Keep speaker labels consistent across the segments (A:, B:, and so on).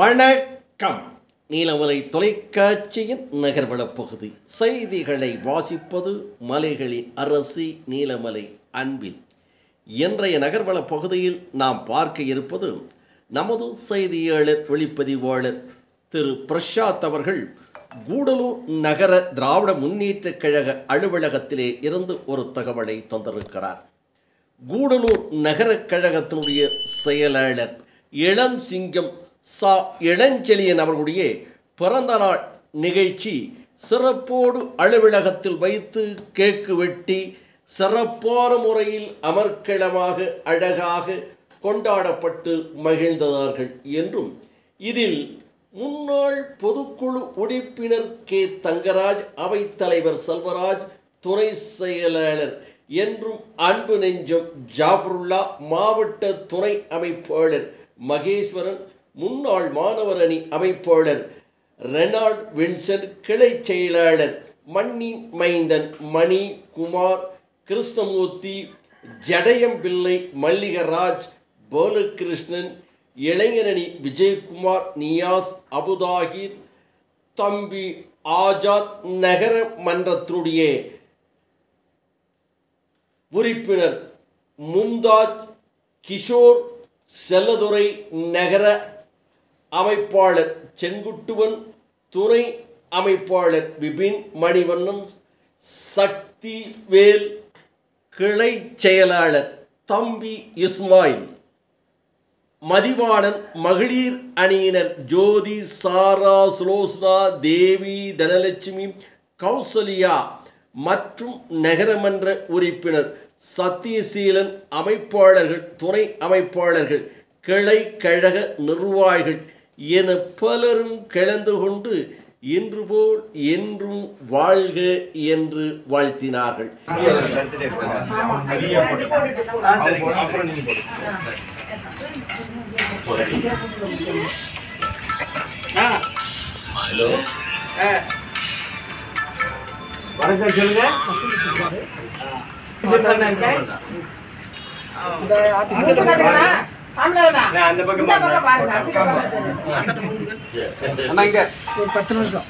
A: வணக்கம். நீலமலை தொலைக்காட்சியின் நகர்வள பகுதி செய்திகளை வாசிப்பது மலைகளின் அரசி நீலமலை அன்பில். இன்றைய நகர்வள பகுதியில் நாம் பார்க்க இருப்பது நமது செய்தியாளர் ஒளிப்பதிவாளர் திரு பிரசாத் அவர்கள் கூடலூர் நகர திராவிட முன்னேற்றக் கழக அலுவலகத்திலே இருந்து ஒரு தகவலை தந்திருக்கிறார். கூடலூர் நகர கழகத்தினுடைய செயலாளர் இளம் சிங்கம் இளஞ்செழியன் அவர்களுடைய பிறந்தநாள் நிகழ்ச்சி சிறப்போடு அலுவலகத்தில் வைத்து கேக்கு வெட்டி சிறப்பான முறையில் அமர்க்களமாக அழகாக கொண்டாடப்பட்டு மகிழ்ந்தார்கள் என்றும், இதில் முன்னாள் பொதுக்குழு உறுப்பினர் கே தங்கராஜ், அவைத்தலைவர் செல்வராஜ், துணை செயலாளர் என்றும் அன்பு நெஞ்சம் ஜாஃபருல்லா, மாவட்ட துணை அமைப்பாளர் மகேஸ்வரன், முன்னாள் மாணவர் அணி அமைப்பாளர் ரெனால்ட் வின்சென்ட், கிளை செயலாளர் மன்னி மைந்தன் மணி குமார், கிருஷ்ணமூர்த்தி, ஜடயம் பிள்ளை, மல்லிகராஜ், பாலகிருஷ்ணன், இளைஞரணி விஜயகுமார், நியாஸ், அபுதாகிர், தம்பி ஆஜாத், நகர மன்றத்தினுடைய உறுப்பினர் மும்தாஜ், கிஷோர், செல்லதுரை, நகர அமைப்பாளர் செங்குட்டுவன், துணை அமைப்பாளர் விபின், மணிவண்ணன், சக்திவேல், கிளை செயலாளர் தம்பி இஸ்மாயில், மதிவாணன், மகளிர் அணியினர் ஜோதி, சாரா, சுலோசனா, தேவி, தனலட்சுமி, கௌசல்யா மற்றும் நகரமன்ற உறுப்பினர் சத்தியசீலன், அமைப்பாளர்கள், துணை அமைப்பாளர்கள், கிளை கழக நிர்வாகிகள் என பலரும் கலந்து கொண்டு இன்று போல் என்றும் வாழ்க என்று வாழ்த்தினார்கள்.
B: வணக்கம் சொல்லுங்க. அந்த பக்கம் அண்ணா, ஒரு 10 நிமிஷம்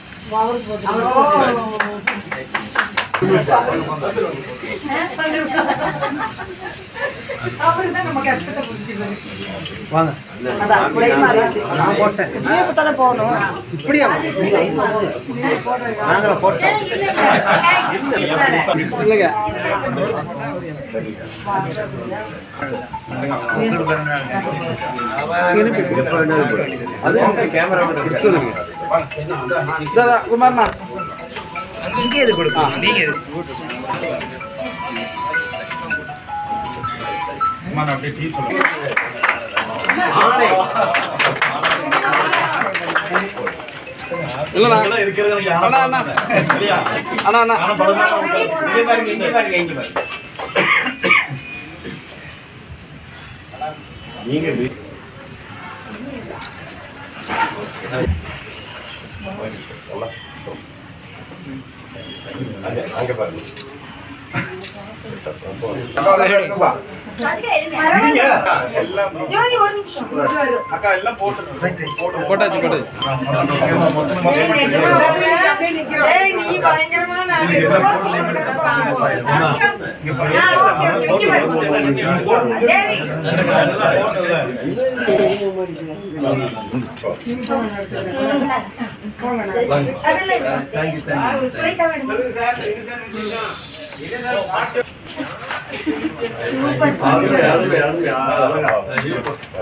B: வாங்க. நான் போட்டேன். இப்படியா நாங்கள போட்டோம் இல்லைங்க. குமார்ண்ணா இங்கே இது கொடுப்போம். நீங்க இது அப்படியே டீ சொல்லுங்க. இல்ல இருக்கிறது அண்ணா அண்ணா அண்ணா அண்ணா இங்க பாருங்க, இங்க பாருங்க, இங்க பாருங்க. நீங்க அங்க பாருங்க. அக்கா எல்லாம் போட்டாச்சு போட்டாச்சு.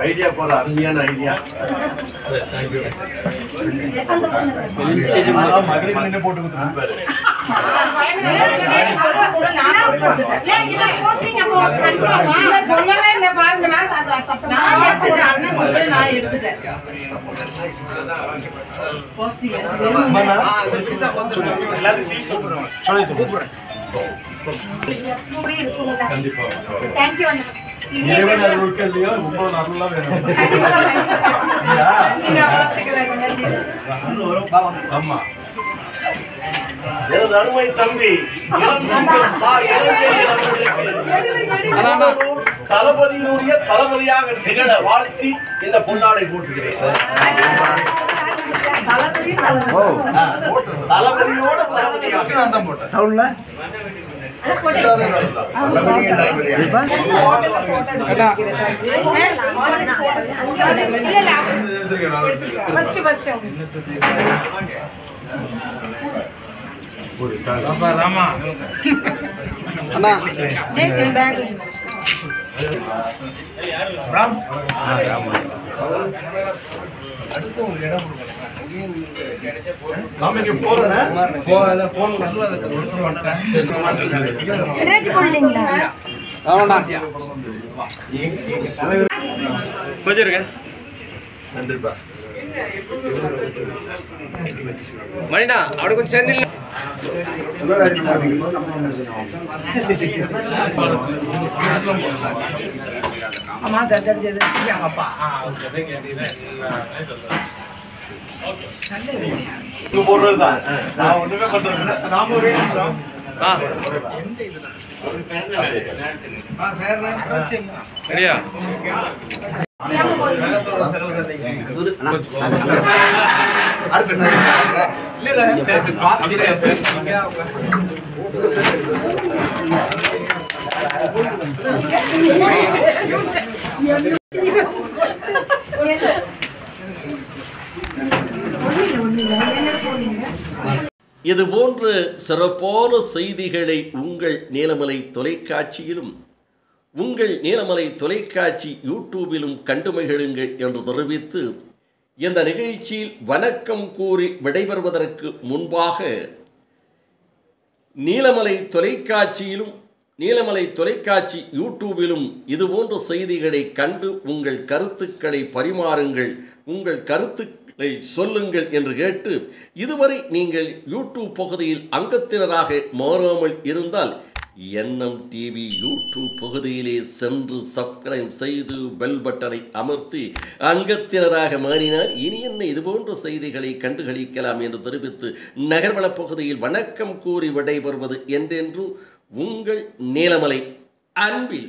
B: ஐடியா போற அருமையான ஐடியா. மகளிர் போட்டு கொடுத்துருப்பாரு. கண்டிப்பா இல்லையோ உங்களோட அருள்லாம் வேணும். ஆமா எனது அருமை தம்பி இளம் சிங்கம் தளபதியினுடைய தளபதியாக திகழ வாழ்த்தி இந்த பொன்னாடை போட்டுகிறேன். தளபதியோட தளபதியாக
C: ராமா அண்ணா
B: அடுத்து ஒரு இடம் நாம போறேன்
C: கொஞ்சம் இருங்க.
B: நன்றிப்பா.
C: மணிடா அப்படி கொஞ்சம் சேர்ந்து
B: போடுறதுதான் நான் ஒண்ணுமே பண்றது நாம ஒரே நிமிஷம்
C: சரியா
A: இது போன்ற சிறப்பான செய்திகளை உங்கள் நீலமலை தொலைக்காட்சியிலும் உங்கள் நீலமலை தொலைக்காட்சி யூடியூபிலும் கண்டு மகிழுங்கள் என்று தெரிவித்து இந்த நிகழ்ச்சியில் வணக்கம் கூறி விடைபெறுவதற்கு முன்பாக நீலமலை தொலைக்காட்சியிலும் நீலமலை தொலைக்காட்சி யூடியூபிலும் இதுபோன்ற செய்திகளை கண்டு உங்கள் கருத்துக்களை பரிமாறுங்கள், உங்கள் கருத்துக்களை சொல்லுங்கள் என்று கேட்டு, இதுவரை நீங்கள் யூடியூப் பகுதியில் அங்கத்தினராக மாறாமல் இருந்தால் எண்ணம் டிவி யூடியூப் பகுதியிலே சென்று சப்ஸ்கிரைப் செய்து பெல் பட்டனை அமர்த்தி அங்கத்தினராக மாறினார் இனி என்ன இதுபோன்ற செய்திகளை கண்டுகளிக்கலாம் என்று தெரிவித்து நகர்வள பகுதியில் வணக்கம் கூறி விடைபெறுவது என்றென்றும் உங்கள் நீலமலை அன்பில்